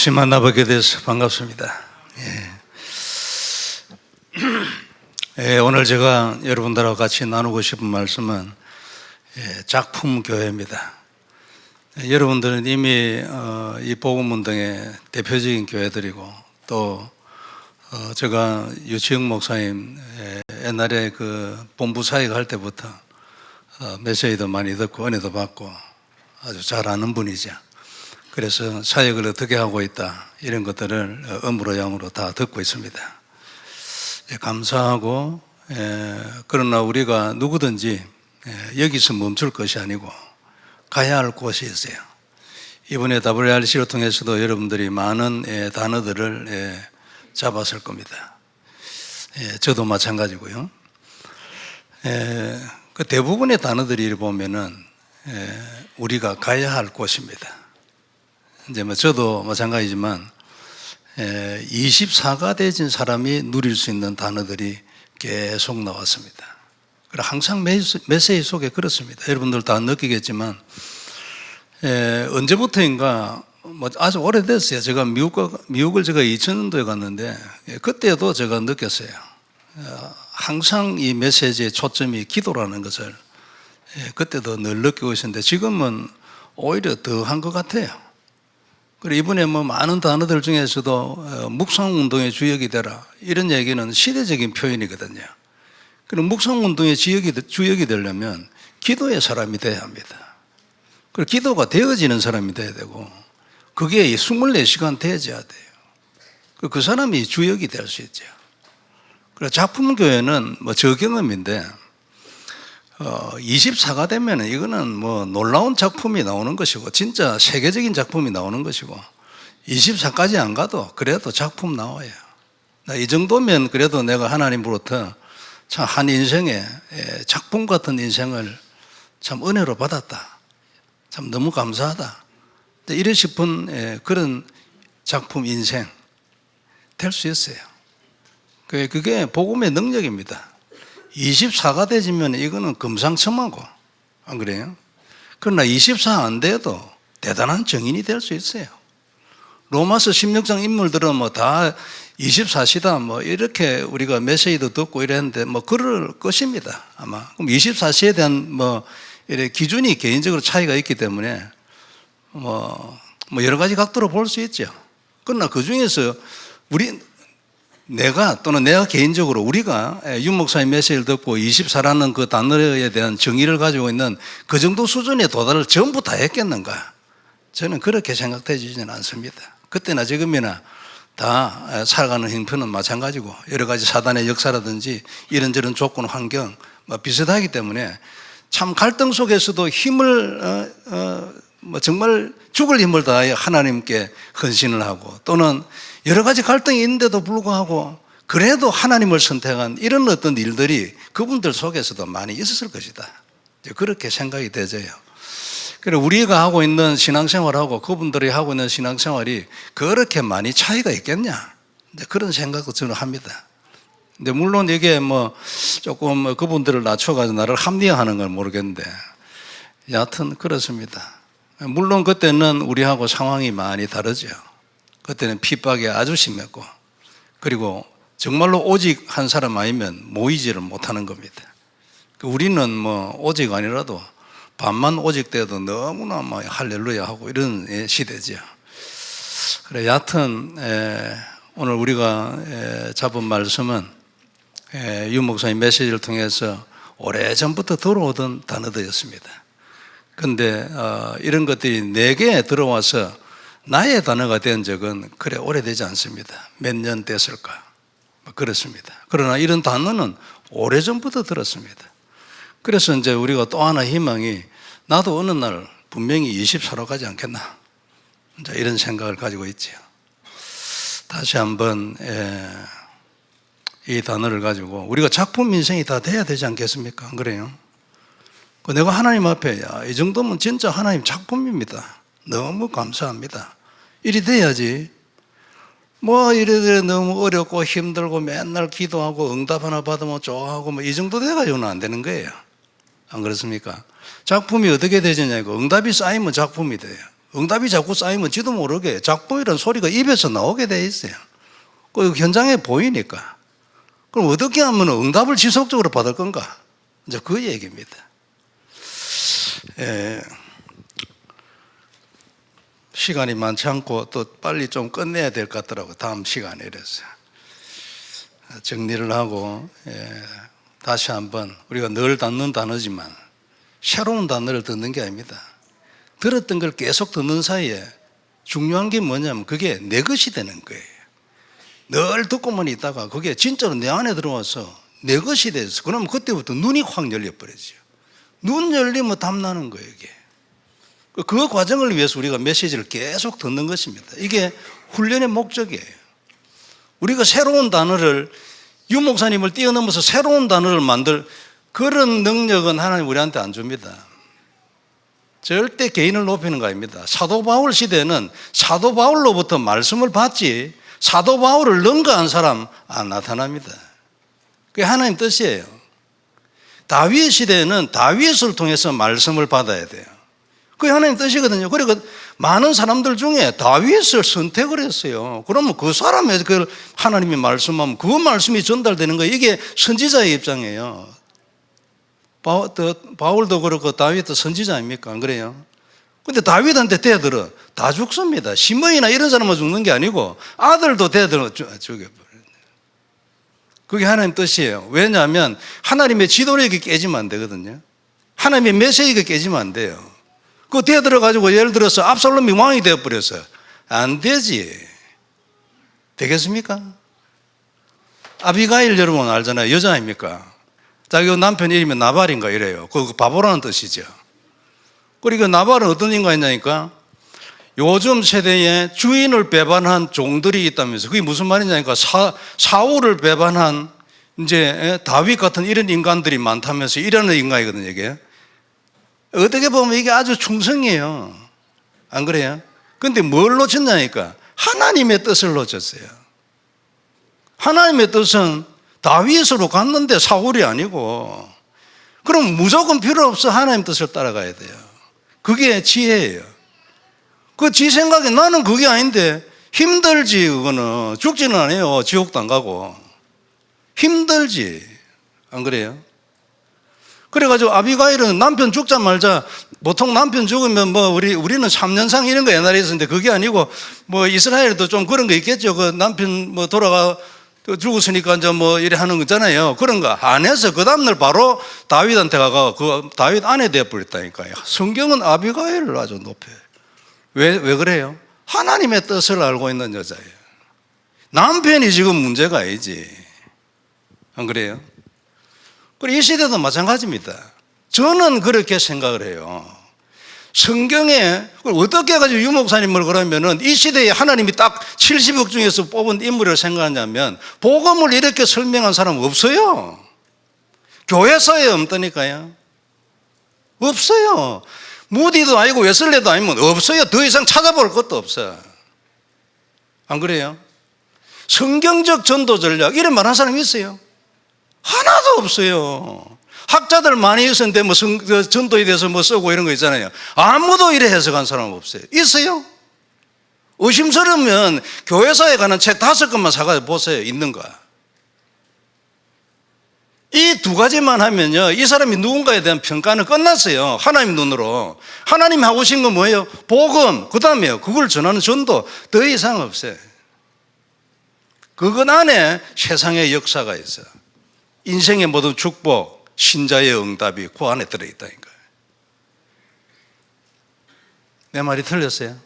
다시 만나뵙게 돼서 반갑습니다. 오늘 제가 여러분들하고 같이 나누고 싶은 말씀은 작품교회입니다. 여러분들은 이미 이 복음운동의 대표적인 교회들이고 또 제가 유치영 목사님 옛날에 그 본부 사역을 할 때부터 메시지도 많이 듣고 은혜도 받고 아주 잘 아는 분이죠. 그래서 사역을 어떻게 하고 있다 이런 것들을 음으로 양으로 다 듣고 있습니다. 감사하고 그러나 우리가 누구든지 여기서 멈출 것이 아니고 가야 할 곳이 있어요. 이번에 WRC를 통해서도 여러분들이 많은 단어들을 잡았을 겁니다. 저도 마찬가지고요. 그 대부분의 단어들이 보면은 우리가 가야 할 곳입니다. 이제 저도 마찬가지지만 24가 되진 사람이 누릴 수 있는 단어들이 계속 나왔습니다. 그리고 항상 메시지 속에 그렇습니다. 여러분들 다 느끼겠지만 언제부터인가 아주 오래됐어요. 제가 미국을 제가 2000년도에 갔는데 그때도 제가 느꼈어요. 항상 이 메시지의 초점이 기도라는 것을 그때도 늘 느끼고 있었는데 지금은 오히려 더한 것 같아요. 그리고 이번에 많은 단어들 중에서도 묵상운동의 주역이 되라 이런 얘기는 시대적인 표현이거든요. 그럼 묵상운동의 주역이 되려면 기도의 사람이 돼야 합니다. 그리고 기도가 되어지는 사람이 돼야 되고 그게 24시간 되어져야 돼요. 그 사람이 주역이 될 수 있죠. 그래서 작품교회는 저경험인데 24가 되면 이거는 놀라운 작품이 나오는 것이고 진짜 세계적인 작품이 나오는 것이고 24까지 안 가도 그래도 작품 나와요. 이 정도면 그래도 내가 하나님으로부터 참 한 인생에 작품 같은 인생을 참 은혜로 받았다. 참 너무 감사하다. 이래 싶은 그런 작품 인생 될 수 있어요. 그게 복음의 능력입니다. 24가 되지면 이거는 금상첨화고, 안 그래요? 그러나 24 안 돼도 대단한 정인이 될 수 있어요. 로마서 16장 인물들은 다 24시다 이렇게 우리가 메시지도 듣고 이랬는데 그럴 것입니다. 아마. 그럼 24시에 대한 이렇게 기준이 개인적으로 차이가 있기 때문에 여러 가지 각도로 볼 수 있죠. 그러나 그 중에서 내가 개인적으로 우리가 윤 목사님 메시지를 듣고 24라는 그 단어에 대한 정의를 가지고 있는 그 정도 수준의 도달을 전부 다 했겠는가? 저는 그렇게 생각되지는 않습니다. 그때나 지금이나 다 살아가는 형편은 마찬가지고 여러 가지 사단의 역사라든지 이런저런 조건 환경 비슷하기 때문에 참 갈등 속에서도 힘을 정말 죽을 힘을 다해 하나님께 헌신을 하고 또는 여러 가지 갈등이 있는데도 불구하고 그래도 하나님을 선택한 이런 어떤 일들이 그분들 속에서도 많이 있었을 것이다. 그렇게 생각이 되져요. 그래서 우리가 하고 있는 신앙생활하고 그분들이 하고 있는 신앙생활이 그렇게 많이 차이가 있겠냐? 그런 생각도 저는 합니다. 근데 물론 이게 조금 그분들을 낮춰가지고 나를 합리화하는 건 모르겠는데 여하튼 그렇습니다. 물론 그때는 우리하고 상황이 많이 다르죠. 그때는 핍박이 아주 심했고 그리고 정말로 오직 한 사람 아니면 모이지를 못하는 겁니다. 우리는 오직 아니라도 반만 오직 돼도 너무나 할렐루야 하고 이런 시대죠. 그래 여하튼 오늘 우리가 잡은 말씀은 윤 목사님 메시지를 통해서 오래전부터 들어오던 단어들이었습니다. 그런데 이런 것들이 내게 들어와서 나의 단어가 된 적은 그래 오래되지 않습니다. 몇 년 됐을까? 그렇습니다. 그러나 이런 단어는 오래전부터 들었습니다. 그래서 이제 우리가 또 하나 희망이 나도 어느 날 분명히 24로 가지 않겠나? 이제 이런 생각을 가지고 있죠. 다시 한번 이 단어를 가지고 우리가 작품 인생이 다 돼야 되지 않겠습니까? 안 그래요? 내가 하나님 앞에 이 정도면 진짜 하나님 작품입니다. 너무 감사합니다. 이리 돼야지. 이래 너무 어렵고 힘들고 맨날 기도하고 응답 하나 받으면 좋아하고 이 정도 돼가지고는 안 되는 거예요. 안 그렇습니까? 작품이 어떻게 되느냐고 응답이 쌓이면 작품이 돼요. 응답이 자꾸 쌓이면 지도 모르게 작보이라는 소리가 입에서 나오게 돼 있어요. 그 현장에 보이니까. 그럼 어떻게 하면 응답을 지속적으로 받을 건가? 이제 그 얘기입니다. 시간이 많지 않고 또 빨리 좀 끝내야 될 것 같더라고요. 다음 시간에 이래서 정리를 하고 다시 한번 우리가 늘 듣는 단어지만 새로운 단어를 듣는 게 아닙니다. 들었던 걸 계속 듣는 사이에 중요한 게 뭐냐면 그게 내 것이 되는 거예요. 늘 듣고만 있다가 그게 진짜로 내 안에 들어와서 내 것이 돼서 그러면 그때부터 눈이 확 열려버리죠. 눈 열리면 답나는 거예요. 이게 그 과정을 위해서 우리가 메시지를 계속 듣는 것입니다. 이게 훈련의 목적이에요. 우리가 새로운 단어를 유 목사님을 뛰어넘어서 새로운 단어를 만들 그런 능력은 하나님 우리한테 안 줍니다. 절대 개인을 높이는 거 아닙니다. 사도 바울 시대에는 사도 바울로부터 말씀을 받지 사도 바울을 능가한 사람 안 나타납니다. 그게 하나님 뜻이에요. 다윗 시대에는 다윗을 통해서 말씀을 받아야 돼요. 그게 하나님 뜻이거든요. 그리고 많은 사람들 중에 다윗을 선택을 했어요. 그러면 그 사람의 그 하나님이 말씀하면 그 말씀이 전달되는 거예요. 이게 선지자의 입장이에요. 바울도 그렇고 다윗도 선지자 아닙니까? 안 그래요? 근데 다윗한테 대들어 다 죽습니다. 시므이나 이런 사람만 죽는 게 아니고 아들도 대들어 죽여버려요. 그게 하나님 뜻이에요. 왜냐하면 하나님의 지도력이 깨지면 안 되거든요. 하나님의 메시지가 깨지면 안 돼요. 그거 대들어가지고 예를 들어서 압살롬이 왕이 되어버렸어요. 안 되지. 되겠습니까? 아비가일 여러분 알잖아요. 여자 아닙니까? 자기 남편 이름이 나발인가 이래요. 그 바보라는 뜻이죠. 그리고 나발은 어떤 인간이냐니까 요즘 세대에 주인을 배반한 종들이 있다면서 그게 무슨 말이냐니까 사울을 배반한 이제 다윗 같은 이런 인간들이 많다면서 이러는 인간이거든요. 이게 어떻게 보면 이게 아주 충성이에요. 안 그래요? 근데 뭘 놓쳤냐니까 하나님의 뜻을 놓쳤어요. 하나님의 뜻은 다윗으로 갔는데 사울이 아니고 그럼 무조건 필요 없어. 하나님 뜻을 따라가야 돼요. 그게 지혜예요. 그 지 생각에 나는 그게 아닌데 힘들지. 그거는 죽지는 않아요. 지옥도 안 가고 힘들지. 안 그래요? 그래가지고 아비가일은 남편 죽자 말자 보통 남편 죽으면 뭐 우리는 3년상 이런 거 옛날에 있었는데 그게 아니고 뭐 이스라엘도 좀 그런 거 있겠죠. 그 남편 뭐 돌아가 죽었으니까 이제 뭐 이래 하는 거잖아요. 그런 거 안 해서 그 다음날 바로 다윗한테 가가 그 다윗 아내 되어버렸다니까요. 성경은 아비가일을 아주 높여요. 왜 그래요? 하나님의 뜻을 알고 있는 여자예요. 남편이 지금 문제가 아니지. 안 그래요? 그리고 이 시대도 마찬가지입니다. 저는 그렇게 생각을 해요. 성경에 어떻게 해가지고 유 목사님을 그러면은 이 시대에 하나님이 딱 70억 중에서 뽑은 인물을 생각하냐면 복음을 이렇게 설명한 사람 없어요. 교회사에 없다니까요. 없어요. 무디도 아니고 웨슬레도 아니면 없어요. 더 이상 찾아볼 것도 없어요. 안 그래요? 성경적 전도 전략 이런 말 한 사람이 있어요? 하나도 없어요. 학자들 많이 있었는데 뭐 전도에 대해서 뭐 쓰고 이런 거 있잖아요. 아무도 이래 해석한 사람 없어요. 있어요? 의심스러우면 교회사에 가는 책 5권만 사가지고 보세요. 있는가? 이 두 가지만 하면요, 이 사람이 누군가에 대한 평가는 끝났어요. 하나님 눈으로. 하나님 하고 계신 건 뭐예요? 복음, 그 다음에요, 그걸 전하는 전도. 더 이상 없어요. 그것 안에 세상의 역사가 있어요. 인생의 모든 축복, 신자의 응답이 그 안에 들어있다니까요. 내 말이 틀렸어요?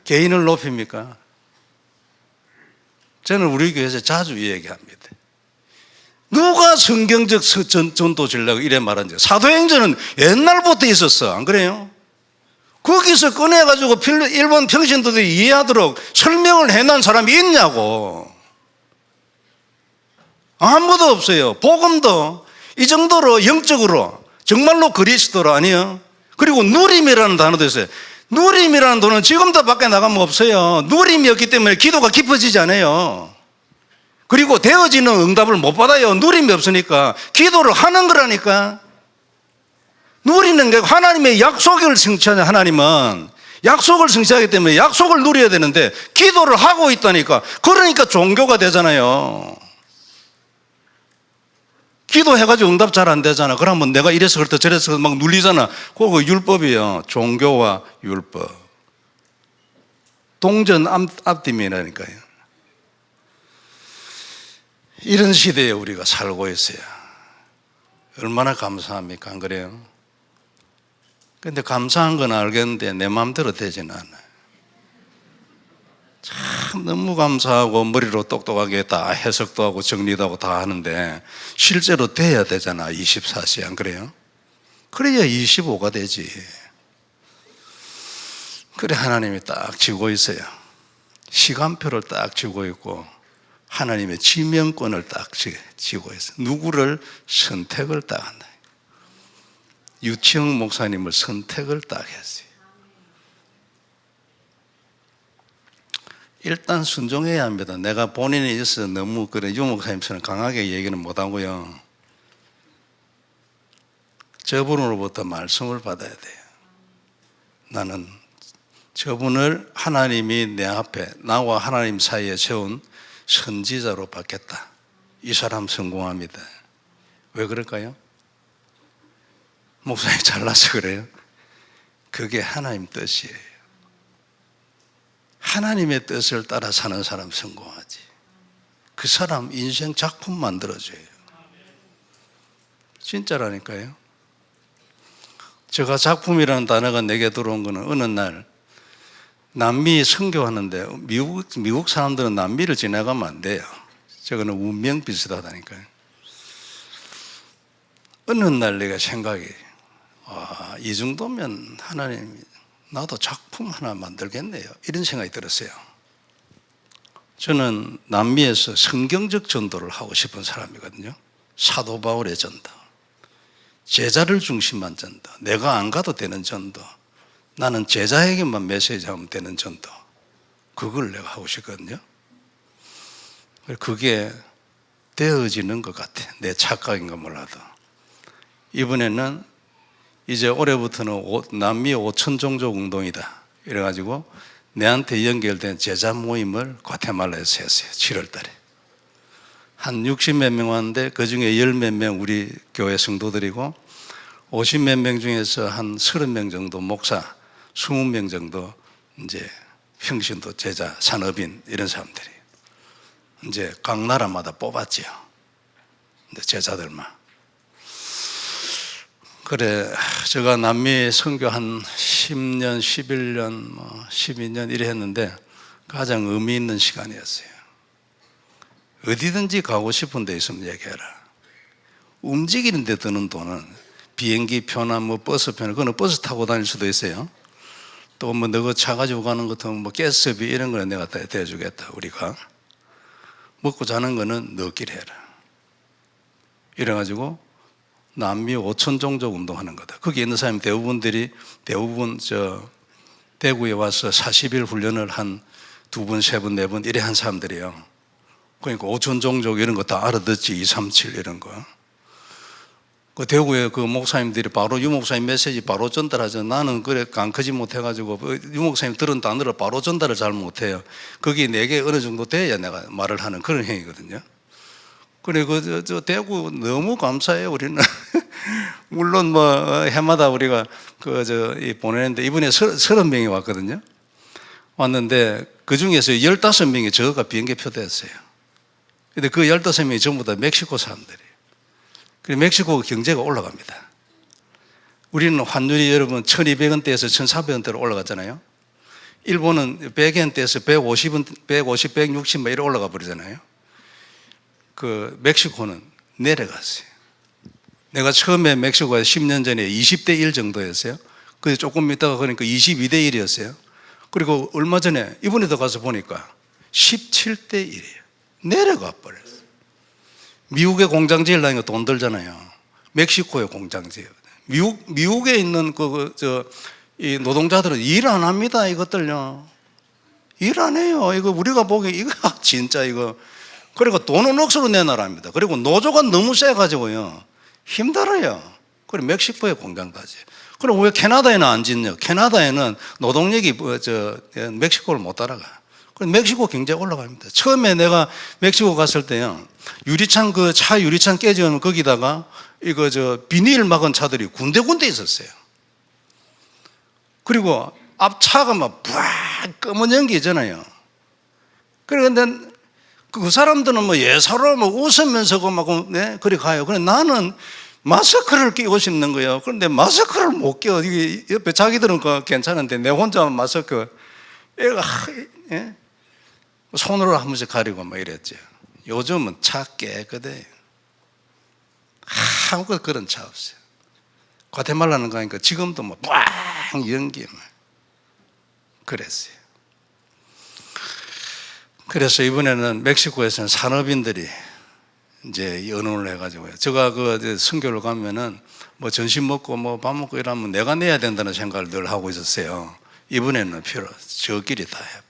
개인을 높입니까? 저는 우리 교회에서 자주 얘기합니다. 누가 성경적 전도 전략을 이래 말한지. 사도행전은 옛날부터 있었어. 안 그래요? 거기서 꺼내가지고 일본 평신도들이 이해하도록 설명을 해놓은 사람이 있냐고. 아무도 없어요. 복음도 이 정도로 영적으로 정말로 그리스도로 아니에요. 그리고 누림이라는 단어도 있어요. 누림이라는 돈은 지금도 밖에 나가면 없어요. 누림이 없기 때문에 기도가 깊어지지 않아요. 그리고 되어지는 응답을 못 받아요. 누림이 없으니까. 기도를 하는 거라니까. 누리는 게 하나님의 약속을 성취하는 하나님은 약속을 성취하기 때문에 약속을 누려야 되는데 기도를 하고 있다니까. 그러니까 종교가 되잖아요. 기도해가지고 응답 잘 안 되잖아. 그러면 내가 이래서 그렇다 저래서 막 눌리잖아. 그거 율법이에요. 종교와 율법. 동전 앞뒤이라니까요. 이런 시대에 우리가 살고 있어요. 얼마나 감사합니까? 안 그래요? 근데 감사한 건 알겠는데 내 마음대로 되지는 않아요. 참 너무 감사하고 머리로 똑똑하게 다 해석도 하고 정리도 하고 다 하는데 실제로 돼야 되잖아. 24시 안 그래요? 그래야 25가 되지. 그래 하나님이 딱 쥐고 있어요. 시간표를 딱 쥐고 있고 하나님의 지명권을 딱 쥐고 있어요. 누구를 선택을 딱 한다. 유치영 목사님을 선택을 딱 했어요. 일단 순종해야 합니다. 내가 본인에 있어서 너무 그래 유 목사님처럼 강하게 얘기는 못하고요. 저분으로부터 말씀을 받아야 돼요. 나는 저분을 하나님이 내 앞에 나와 하나님 사이에 세운 선지자로 받겠다. 이 사람 성공합니다. 왜 그럴까요? 목사님 잘나서 그래요? 그게 하나님 뜻이에요. 하나님의 뜻을 따라 사는 사람 성공하지. 그 사람 인생 작품 만들어줘요. 진짜라니까요. 제가 작품이라는 단어가 내게 들어온 거는 어느 날 남미 선교하는데 미국 사람들은 남미를 지나가면 안 돼요. 저거는 운명 비슷하다니까요. 어느 날 내가 생각이 이 정도면 하나님이 나도 작품 하나 만들겠네요. 이런 생각이 들었어요. 저는 남미에서 성경적 전도를 하고 싶은 사람이거든요. 사도 바울의 전도, 제자를 중심한 전도, 내가 안 가도 되는 전도, 나는 제자에게만 메시지하면 되는 전도, 그걸 내가 하고 싶거든요. 그게 되어지는 것 같아. 내 착각인가 몰라도. 이번에는 이제 올해부터는 남미 5천 종족 운동이다. 이래가지고 내한테 연결된 제자 모임을 과테말라에서 했어요. 7월 달에. 한 60몇 명 왔는데 그 중에 10몇 명 우리 교회 성도들이고 50몇 명 중에서 한 30명 정도 목사, 20명 정도 이제 평신도 제자, 산업인 이런 사람들이 이제 각 나라마다 뽑았지요. 제자들만. 그래, 제가 남미 선교 한 10년, 11년, 12년 이래 했는데 가장 의미 있는 시간이었어요. 어디든지 가고 싶은 데 있으면 얘기해라. 움직이는 데 드는 돈은 비행기 표나 뭐 버스 표나 그거는 버스 타고 다닐 수도 있어요. 또 뭐 너가 차 가지고 가는 것도 뭐 가스비 이런 거는 내가 다 대주겠다. 우리가 먹고 자는 거는 너끼리 해라. 이래가지고 남미 5천 종족 운동하는 거다. 거기 있는 사람 대부분 대구에 와서 40일 훈련을 한 2번, 3번, 4번 이래 한 사람들이에요. 그러니까 5천 종족 이런 거 다 알아듣지. 237 이런 거. 그 대구에 그 목사님들이 바로 유 목사님 메시지 바로 전달하죠. 나는 그래 강크지 못해가지고 유 목사님 들은 단어를 바로 전달을 잘 못해요. 거기 내게 어느 정도 돼야 내가 말을 하는 그런 행위거든요. 그래 저 대구 너무 감사해요. 우리는 물론 뭐 해마다 우리가 보내는데 이번에 30명이 왔거든요. 왔는데 그 중에서 15명이 저가 비행기표 됐어요. 근데 그 15명이 전부 다 멕시코 사람들이에요. 그래 멕시코 경제가 올라갑니다. 우리는 환율이 여러분 1200원대에서 1400원대로 올라갔잖아요. 일본은 100원대에서 150, 160 막 이렇게 올라가 버리잖아요. 그 멕시코는 내려갔어요. 내가 처음에 멕시코에 10년 전에 20대 1 정도였어요. 그래서 조금 있다가 그러니까 22대 1이었어요. 그리고 얼마 전에 이번에도 가서 보니까 17대 1이에요. 내려가 버렸어요. 미국에 공장 지으려니까 돈 들잖아요. 멕시코에 공장 지어요. 미국에 있는 이 노동자들은 일 안 합니다. 이것들요. 일 안 해요. 이거 우리가 보기에 이거 진짜 이거. 그리고 돈은 억수로 내놔랍니다. 그리고 노조가 너무 세가지고요. 힘들어요. 그리고 멕시코에 공장 가지. 그럼 왜 캐나다에는 안 짓냐? 캐나다에는 노동력이 멕시코를 못 따라가. 그럼 멕시코 경제 올라갑니다. 처음에 내가 멕시코 갔을 때요, 유리창 차 유리창 깨지면 거기다가 비닐 막은 차들이 군데군데 있었어요. 그리고 앞 차가 막 부악 검은 연기 있잖아요. 그런데 그 사람들은 뭐 예사로 뭐 웃으면서 그리 가요. 그런데 나는 마스크를 끼고 싶는 거예요. 그런데 마스크를 못 껴. 이게 옆에 자기들은 괜찮은데 내 혼자 마스크, 애가 예? 손으로 한 번씩 가리고 막 이랬죠. 요즘은 차 깨끗해요. 아무것도 그런 차 없어요. 과테말라는 가니까 지금도 뭐 빵 연기 막 그랬어요. 그래서 이번에는 멕시코에서는 산업인들이 이제 연원을 해가지고요. 제가 선교를 가면은 뭐 점심 먹고 뭐 밥 먹고 이러면 내가 내야 된다는 생각을 늘 하고 있었어요. 이번에는 필요 없어요. 저끼리 다 해요.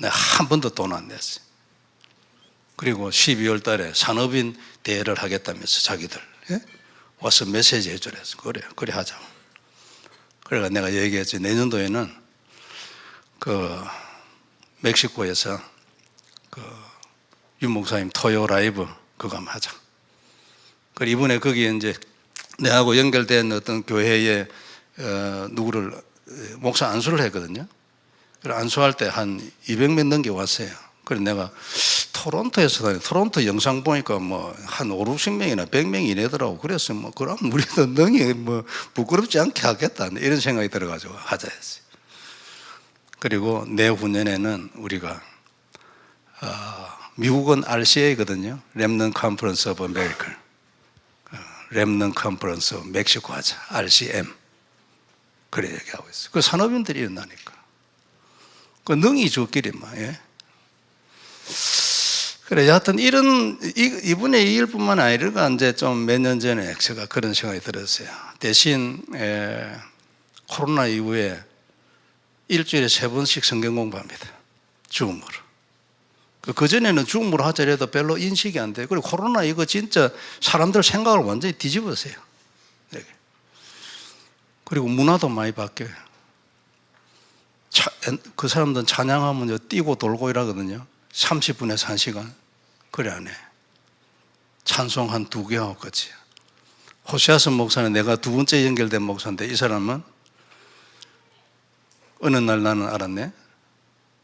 내가 한 번도 돈 안 냈어요. 그리고 12월 달에 산업인 대회를 하겠다면서 자기들 와서 메시지 해주래서 그래 하자. 그래가 내가 얘기했지. 내년도에는 멕시코에서 윤 목사님 토요 라이브 그거 한번 하자. 그리고 이번에 거기에 이제 내하고 연결된 어떤 교회에 누구를 목사 안수를 했거든요. 그래서 안수할 때 한 200명 넘게 왔어요. 그래서 내가 토론토 영상 보니까 뭐 한 5, 60명이나 100명이 이내더라고. 그래서 뭐 그럼 우리도 능히 뭐 부끄럽지 않게 하겠다 이런 생각이 들어가지고 하자 했어요. 그리고 내후년에는 우리가 미국은 RCA거든요. 렘넌트 컨퍼런스 오브 아메리카, 렘넌트 컨퍼런스 오브 멕시코 하자. RCM. 그래 얘기하고 있어요. 그 산업인들이 일어나니까. 그 능이 주끼리 막. 예? 그래, 여하튼 이분의 이 일뿐만 아니라 이제 좀 몇 년 전에 제가 그런 생각이 들었어요. 대신 코로나 이후에 일주일에 3번씩 성경 공부합니다. 줌으로. 그전에는 줌으로 하더라도 별로 인식이 안 돼요. 그리고 코로나 이거 진짜 사람들 생각을 완전히 뒤집었어요. 그리고 문화도 많이 바뀌어요. 그 사람들은 찬양하면 뛰고 돌고 이러거든요. 30분에서 1시간. 그래 안 해. 찬송 한 2개 하고 끝이야. 호시아스 목사는 내가 2번째 연결된 목사인데 이 사람은 어느 날 나는 알았네.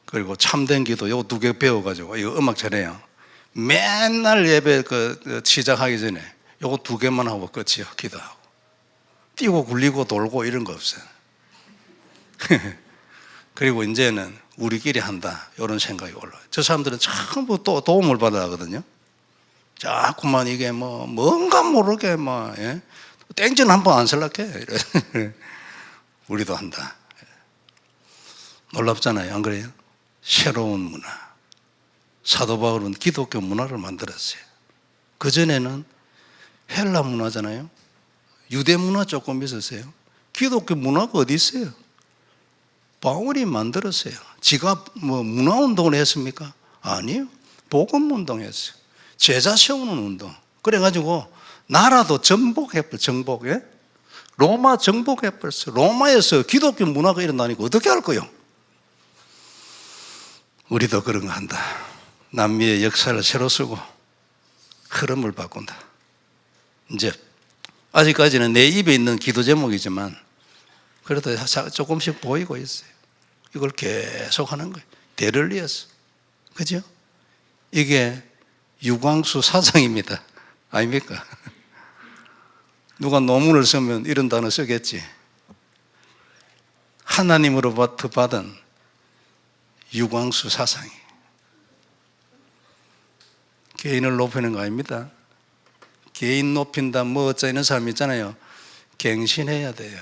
그리고 참된 기도 요거 2개 배워가지고 이거 음악 잘해요. 맨날 예배 시작하기 전에 요거 2개만 하고 끝이요. 기도하고. 뛰고 굴리고 돌고 이런 거 없어요. 그리고 이제는 우리끼리 한다 이런 생각이 올라요. 저 사람들은 전부 또 도움을 받아야 하거든요. 자꾸만 이게 뭔가 모르게 땡전 한 번 안 설락해. 우리도 한다. 놀랍잖아요. 안 그래요? 새로운 문화. 사도 바울은 기독교 문화를 만들었어요. 그전에는 헬라 문화잖아요. 유대 문화 조금 있었어요. 기독교 문화가 어디 있어요? 바울이 만들었어요. 지가 문화운동을 했습니까? 아니요. 복음운동했어요. 제자 세우는 운동. 그래가지고 나라도 정복해버렸어요. 정복. 예? 로마 정복해버렸어요. 로마에서 기독교 문화가 일어나니까 어떻게 할 거요? 우리도 그런 거 한다. 남미의 역사를 새로 쓰고 흐름을 바꾼다. 이제 아직까지는 내 입에 있는 기도 제목이지만 그래도 조금씩 보이고 있어요. 이걸 계속 하는 거예요. 대를 이어서. 그죠? 이게 유광수 사상입니다. 아닙니까? 누가 논문을 쓰면 이런 단어 쓰겠지. 하나님으로부터 받은 유광수 사상이. 개인을 높이는 거 아닙니다. 개인 높인다 어쩌는 사람 있잖아요. 갱신해야 돼요.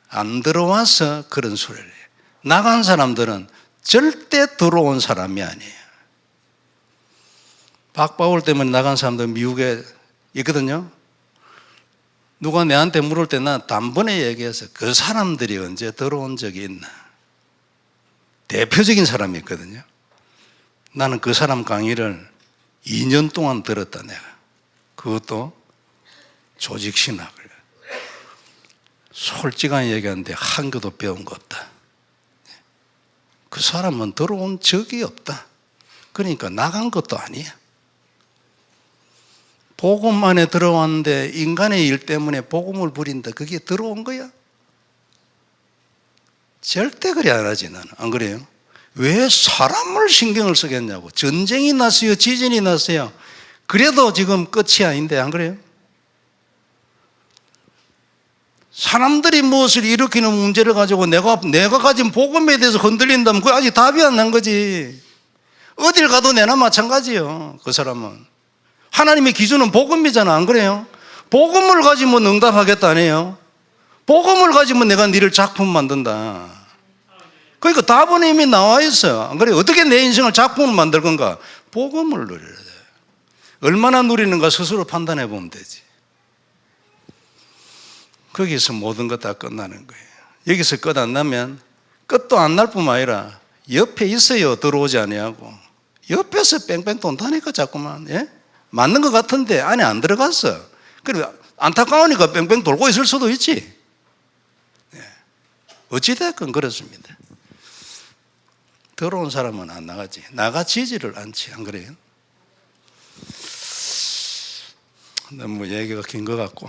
안 들어와서 그런 소리를 해요. 나간 사람들은 절대 들어온 사람이 아니에요. 박바울 때문에 나간 사람들 미국에 있거든요. 누가 내한테 물을 때 나 단번에 얘기해서 그 사람들이 언제 들어온 적이 있나. 대표적인 사람이 있거든요. 나는 그 사람 강의를 2년 동안 들었다 내가. 그것도 조직신학을. 솔직한 얘기하는데 한 개도 배운 거 없다. 그 사람은 들어온 적이 없다. 그러니까 나간 것도 아니야. 복음 안에 들어왔는데 인간의 일 때문에 복음을 부린다. 그게 들어온 거야? 절대 그래 안 하지 나는. 안 그래요? 왜 사람을 신경을 쓰겠냐고. 전쟁이 났어요. 지진이 났어요. 그래도 지금 끝이 아닌데 안 그래요? 사람들이 무엇을 일으키는 문제를 가지고 내가 가진 복음에 대해서 흔들린다면 그게 아직 답이 안 난 거지. 어딜 가도 내나 마찬가지요. 그 사람은. 하나님의 기준은 복음이잖아. 안 그래요? 복음을 가지면 응답하겠다 안 해요? 복음을 가지면 내가 너를 작품 만든다. 그러니까 답은 이미 나와 있어. 안 그래요? 어떻게 내 인생을 작품을 만들 건가? 복음을 누려야 돼. 얼마나 누리는가 스스로 판단해 보면 되지. 거기서 모든 것 다 끝나는 거예요. 여기서 끝 안 나면 끝도 안 날 뿐만 아니라 옆에 있어요. 들어오지 아니하고. 옆에서 뺑뺑 돈다니까 자꾸만. 예? 맞는 것 같은데 안에 안 들어갔어. 그래 안타까우니까 뺑뺑 돌고 있을 수도 있지. 예. 어찌됐건 그렇습니다. 들어온 사람은 안 나가지. 나가지지를 않지. 안 그래요? 너무 얘기가 긴 것 같고.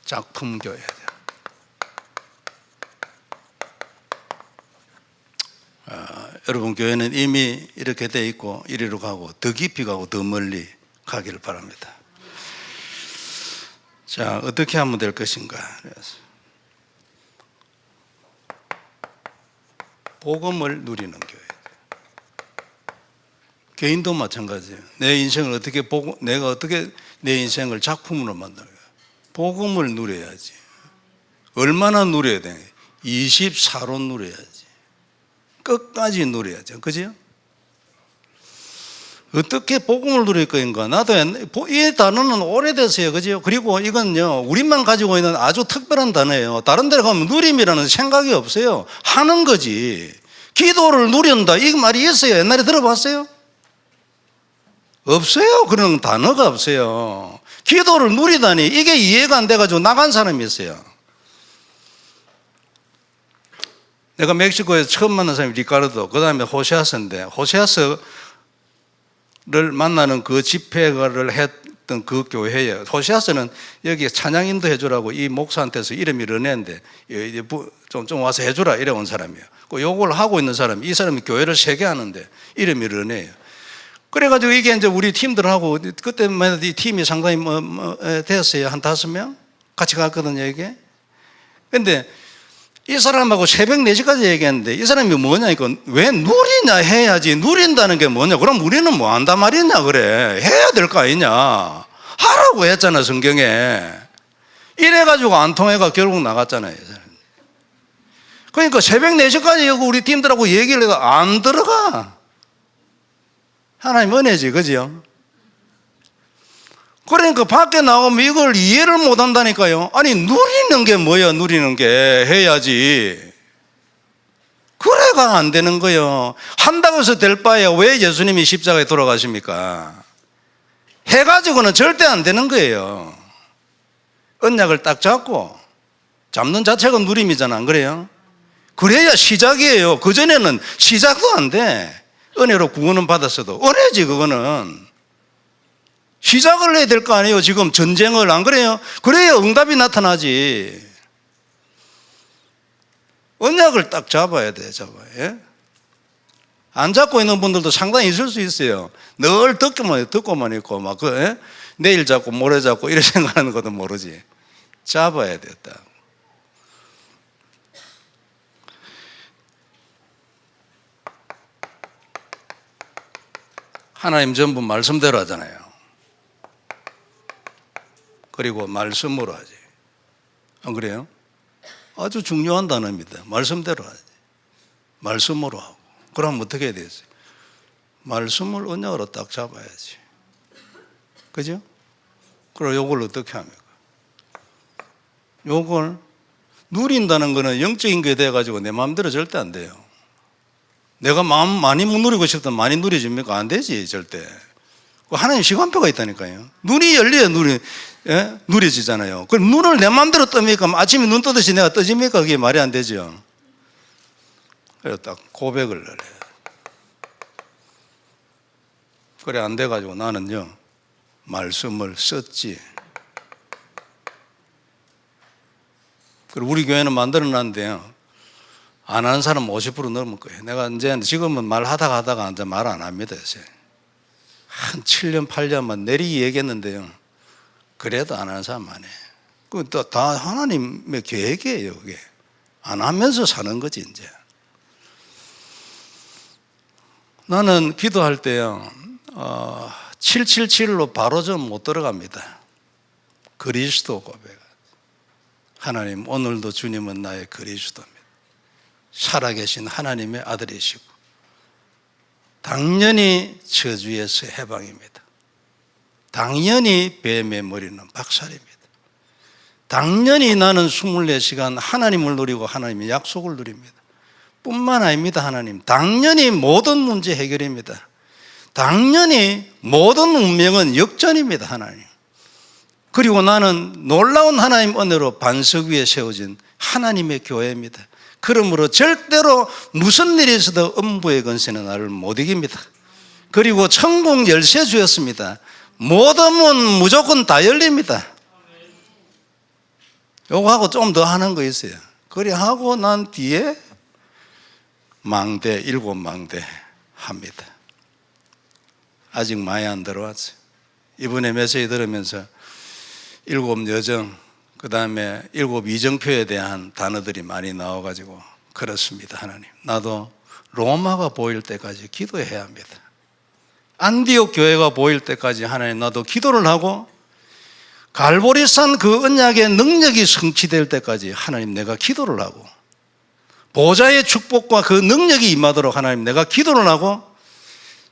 작품 교회. 여러분 교회는 이미 이렇게 돼 있고 이리로 가고 더 깊이 가고 더 멀리 가기를 바랍니다. 자, 어떻게 하면 될 것인가? 복음을 누리는 교회. 개인도 마찬가지예요. 내 인생을 어떻게 보고 내가 어떻게 내 인생을 작품으로 만들어요? 복음을 누려야지. 얼마나 누려야 돼? 24로 누려야지. 끝까지 누려야죠. 그죠? 어떻게 복음을 누릴 거인가? 나도 이 단어는 오래됐어요. 그죠? 그리고 이건요, 우리만 가지고 있는 아주 특별한 단어예요. 다른 데로 가면 누림이라는 생각이 없어요. 하는 거지. 기도를 누린다. 이 말이 있어요. 옛날에 들어봤어요? 없어요. 그런 단어가 없어요. 기도를 누리다니 이게 이해가 안 돼가지고 나간 사람이 있어요. 내가 멕시코에서 처음 만난 사람이 리카르도, 그 다음에 호세아스인데, 호세아스를 만나는 그 집회를 했던 그 교회예요. 호세아스는 여기 찬양 인도 해주라고 이 목사한테서 이름이 르네인데 좀 와서 해주라 이래 온 사람이에요. 요걸 하고 있는 사람이, 이 사람이 교회를 3개 하는데 이름이 르네예요. 그래가지고 이게 이제 우리 팀들하고 그때만 이 팀이 상당히 됐어요. 한 5명 같이 갔거든요, 이게. 근데 이 사람하고 새벽 4시까지 얘기했는데 이 사람이 뭐냐니까 왜 누리냐 해야지. 누린다는 게 뭐냐. 그럼 우리는 뭐 한단 말이냐 그래. 해야 될 거 아니냐. 하라고 했잖아 성경에. 이래가지고 안 통해가 결국 나갔잖아요. 그러니까 새벽 4시까지 우리 팀들하고 얘기를 해도 안 들어가. 하나님 은혜지, 그죠? 그러니까 밖에 나오면 이걸 이해를 못 한다니까요. 아니, 누리는 게 뭐야, 누리는 게. 해야지. 그래가 안 되는 거예요. 한다고 해서 될 바에야 왜 예수님이 십자가에 돌아가십니까? 해가지고는 절대 안 되는 거예요. 언약을 딱 잡고, 잡는 자체가 누림이잖아, 안 그래요? 그래야 시작이에요. 그전에는 시작도 안 돼. 은혜로 구원은 받았어도. 은혜지, 그거는. 시작을 해야 될 거 아니에요. 지금 전쟁을. 안 그래요? 그래야 응답이 나타나지. 언약을 딱 잡아야 돼. 예? 안 잡고 있는 분들도 상당히 있을 수 있어요. 늘 듣고만 있고 막 예? 내일 잡고 모레 잡고 이렇게 생각하는 것도 모르지. 잡아야 됐다. 하나님 전부 말씀대로 하잖아요. 그리고 말씀으로 하지. 안 그래요? 아주 중요한 단어입니다. 말씀대로 하지. 말씀으로 하고. 그럼 어떻게 해야 되겠어요? 말씀을 언약으로 딱 잡아야지. 그죠? 그럼 요걸 어떻게 합니까? 요걸 누린다는 거는 영적인 게 돼가지고 내 마음대로 절대 안 돼요. 내가 마음 많이 못 누리고 싶다면 많이 누려집니까? 안 되지, 절대. 하나님 시간표가 있다니까요. 눈이 열려야 누려지잖아요. 그럼 눈을 내 마음대로 뜹니까? 아침에 눈 뜨듯이 내가 떠집니까? 그게 말이 안 되죠. 그래서 딱 고백을 해요. 그래 안 돼가지고 나는요 말씀을 썼지. 그리고 우리 교회는 만들어놨는데요 안 하는 사람 50% 넘을 거예요. 내가 이제 지금은 말하다가 이제 말 안 합니다. 이제 한 7년 8년만 내리 얘기했는데요 그래도 안 하는 사람 많아요. 그 다 하나님의 계획이에요. 그게 안 하면서 사는 거지. 이제 나는 기도할 때요 777로 바로 좀 못 들어갑니다. 그리스도 고백. 하나님 오늘도 주님은 나의 그리스도입니다. 살아계신 하나님의 아들이시고 당연히 저주에서 해방입니다. 당연히 뱀의 머리는 박살입니다. 당연히 나는 24시간 하나님을 누리고 하나님의 약속을 누립니다. 뿐만 아닙니다. 하나님 당연히 모든 문제 해결입니다. 당연히 모든 운명은 역전입니다. 하나님. 그리고 나는 놀라운 하나님 은혜로 반석 위에 세워진 하나님의 교회입니다. 그러므로 절대로 무슨 일이 있어도 음부의 권세는 나를 못 이깁니다. 그리고 천국 열쇠 주였습니다. 모든 문 무조건 다 열립니다. 요거 하고 좀 더 하는 거 있어요. 그래 하고 난 뒤에 망대 7망대 합니다. 아직 많이 안 들어왔어요. 이번에 메시지 들으면서 7여정 그 다음에 7이정표에 대한 단어들이 많이 나와가지고 그렇습니다. 하나님 나도 로마가 보일 때까지 기도해야 합니다. 안디옥 교회가 보일 때까지 하나님 나도 기도를 하고 갈보리산 그 언약의 능력이 성취될 때까지 하나님 내가 기도를 하고 보좌의 축복과 그 능력이 임하도록 하나님 내가 기도를 하고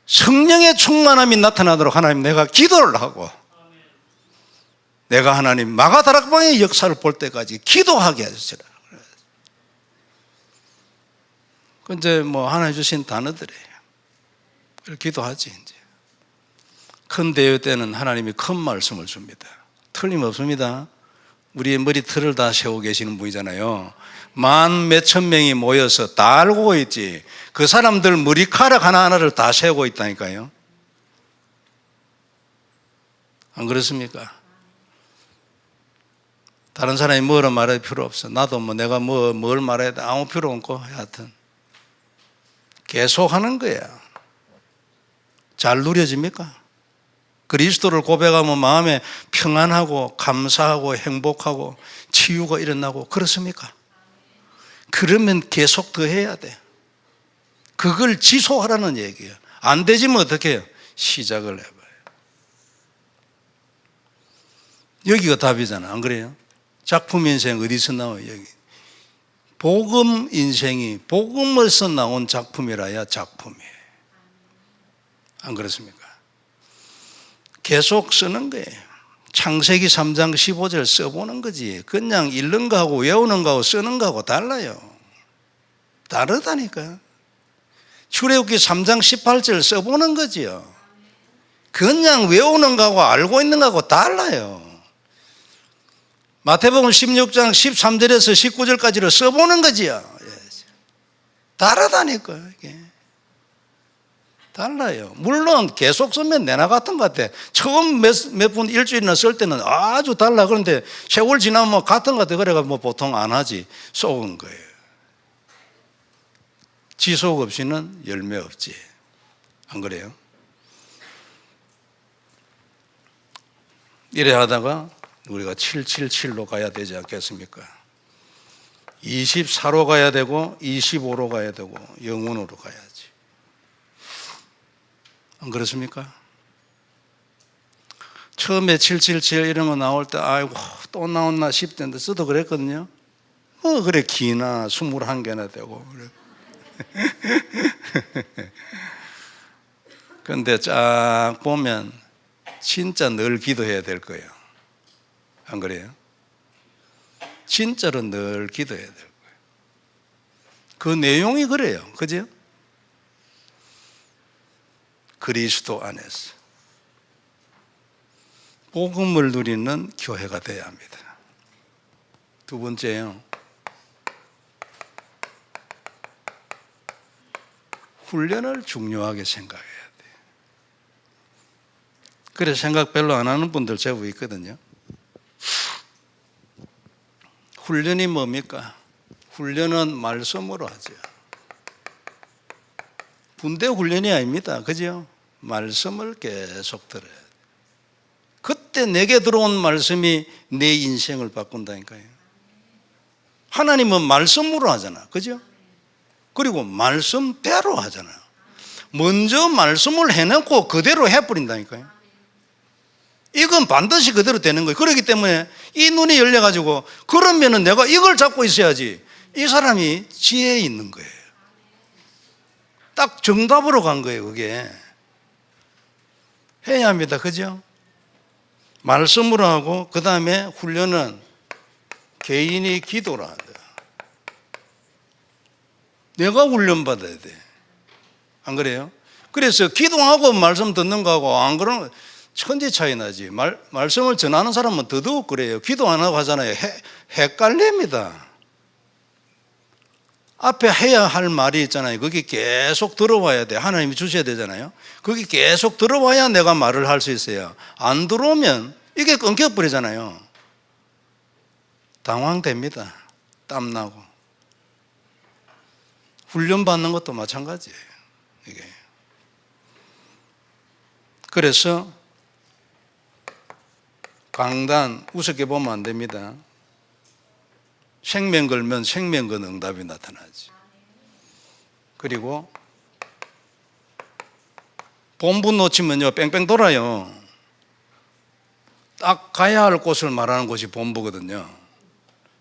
성령의 충만함이 나타나도록 하나님 내가 기도를 하고 내가 하나님 마가다락방의 역사를 볼 때까지 기도하게 하시라. 이제 뭐 하나님 주신 단어들이에요. 기도하지 이제. 큰 대회 때는 하나님이 큰 말씀을 줍니다. 틀림없습니다. 우리의 머리털을 다 세우고 계시는 분이잖아요. 만 몇천 명이 모여서 다 알고 있지. 그 사람들 머리카락 하나하나를 다 세우고 있다니까요. 안 그렇습니까? 다른 사람이 뭐라 말할 필요 없어. 나도 뭐 내가 뭘 말해야 돼. 아무 필요 없고 하여튼 계속 하는 거야. 잘 누려집니까? 그리스도를 고백하면 마음에 평안하고 감사하고 행복하고 치유가 일어나고 그렇습니까? 그러면 계속 더 해야 돼. 그걸 지속하라는 얘기예요. 안 되지면 어떻게 해요? 시작을 해봐요. 여기가 답이잖아. 안 그래요? 작품 인생 어디서 나와요? 여기. 복음 인생이 복음에서 나온 작품이라야 작품이에요. 안 그렇습니까? 계속 쓰는 거예요. 창세기 3장 15절 써보는 거지. 그냥 읽는 거하고 외우는 거하고 쓰는 거하고 달라요. 다르다니까. 출애굽기 3장 18절 써보는 거지요. 그냥 외우는 거하고 알고 있는 거하고 달라요. 마태복음 16장 13절에서 19절까지를 써보는 거지요. 다르다니까 이게. 달라요. 물론 계속 쓰면 내나 같은 것 같아. 처음 몇 분 일주일이나 쓸 때는 아주 달라. 그런데 세월 지나면 같은 것 같아. 그래가 뭐 보통 안 하지. 속은 거예요. 지속 없이는 열매 없지. 안 그래요? 이래 하다가 우리가 777로 가야 되지 않겠습니까? 24로 가야 되고 25로 가야 되고 영원으로 가야지. 안 그렇습니까? 처음에 777 이런 거 나올 때 아이고 또 나왔나 싶던데 저도 그랬거든요. 그래 기나 21개나 되고 그래. 근데 쫙 보면 진짜 늘 기도해야 될 거예요. 안 그래요? 진짜로 늘 기도해야 될 거예요. 그 내용이 그래요. 그죠? 그리스도 안에서 복음을 누리는 교회가 되어야 합니다. 두 번째요. 훈련을 중요하게 생각해야 돼요. 그래서 생각 별로 안 하는 분들 제법 있거든요. 훈련이 뭡니까? 훈련은 말씀으로 하죠. 군대 훈련이 아닙니다. 그죠? 말씀을 계속 들어야 돼요. 그때 내게 들어온 말씀이 내 인생을 바꾼다니까요. 하나님은 말씀으로 하잖아. 그죠? 그리고 말씀대로 하잖아요. 먼저 말씀을 해놓고 그대로 해버린다니까요. 이건 반드시 그대로 되는 거예요. 그렇기 때문에 이 눈이 열려가지고 그러면은 내가 이걸 잡고 있어야지. 이 사람이 지혜에 있는 거예요. 딱 정답으로 간 거예요. 그게 해야 합니다. 그죠? 말씀으로 하고 그 다음에 훈련은 개인이 기도로 한다. 내가 훈련받아야 돼. 안 그래요? 그래서 기도하고 말씀 듣는 거하고 안 그러면 천지 차이 나지. 말씀을 전하는 사람은 더더욱 그래요. 기도 안 하고 하잖아요. 헷갈립니다. 앞에 해야 할 말이 있잖아요. 그게 계속 들어와야 돼. 하나님이 주셔야 되잖아요. 그게 계속 들어와야 내가 말을 할 수 있어요. 안 들어오면 이게 끊겨버리잖아요. 당황됩니다. 땀나고. 훈련받는 것도 마찬가지예요. 이게. 그래서 강단 우습게 보면 안 됩니다. 생명 걸면 생명 건 응답이 나타나지. 그리고 본부 놓치면요 뺑뺑 돌아요. 딱 가야 할 곳을 말하는 곳이 본부거든요.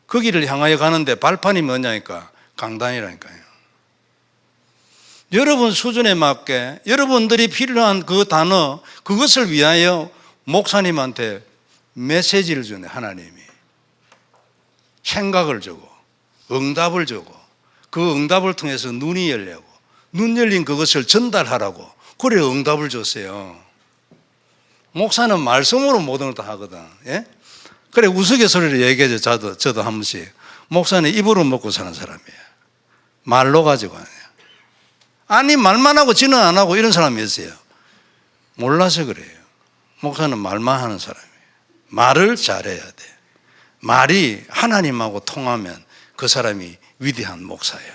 거기를 향하여 가는데 발판이 뭐냐니까 강단이라니까요. 여러분 수준에 맞게 여러분들이 필요한 그 단어 그것을 위하여 목사님한테 메시지를 주네. 하나님이 생각을 주고 응답을 주고 그 응답을 통해서 눈이 열리고 눈 열린 그것을 전달하라고 그래 응답을 줬어요. 목사는 말씀으로 모든 걸 다 하거든. 예? 그래 우스갯소리를 얘기해줘. 저도 한 번씩. 목사는 입으로 먹고 사는 사람이에요. 말로 가지고 하네요. 아니 말만 하고 지는 안 하고 이런 사람이 있어요. 몰라서 그래요. 목사는 말만 하는 사람이에요. 말을 잘해야 돼. 말이 하나님하고 통하면 그 사람이 위대한 목사예요.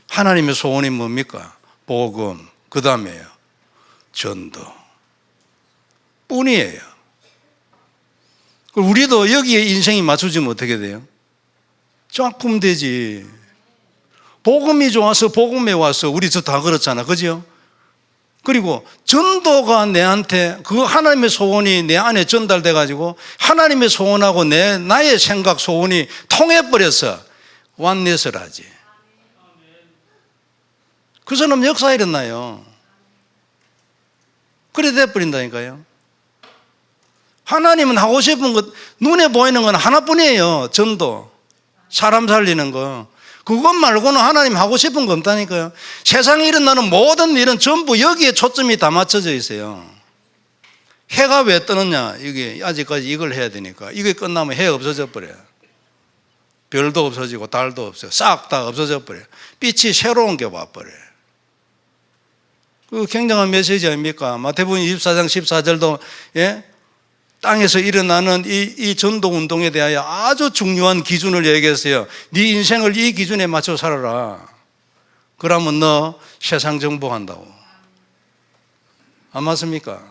하나님의 소원이 뭡니까? 복음, 그 다음에요 전도 뿐이에요. 우리도 여기에 인생이 맞춰지면 어떻게 돼요? 짝품 되지. 복음이 좋아서 복음에 와서 우리 저 다 그렇잖아. 그죠? 그리고 전도가 내한테 그 하나님의 소원이 내 안에 전달돼 가지고 하나님의 소원하고 나의 생각 소원이 통해버려서 완넷을 하지. 그 사람 역사 일어나요. 그래 돼버린다니까요. 하나님은 하고 싶은 것 눈에 보이는 건 하나뿐이에요. 전도 사람 살리는 거 그것 말고는 하나님 하고 싶은 거 없다니까요. 세상에 일어나는 모든 일은 전부 여기에 초점이 다 맞춰져 있어요. 해가 왜 뜨느냐? 이게 아직까지 이걸 해야 되니까. 이게 끝나면 해 없어져 버려요. 별도 없어지고 달도 없어요. 싹 다 없어져 버려요. 빛이 새로운 게 와버려요. 그 굉장한 메시지 아닙니까? 마태복음 24장 14절도 예? 땅에서 일어나는 이 전도 운동에 대하여 아주 중요한 기준을 얘기했어요. 네 인생을 이 기준에 맞춰 살아라. 그러면 너 세상 정복한다고. 안 맞습니까?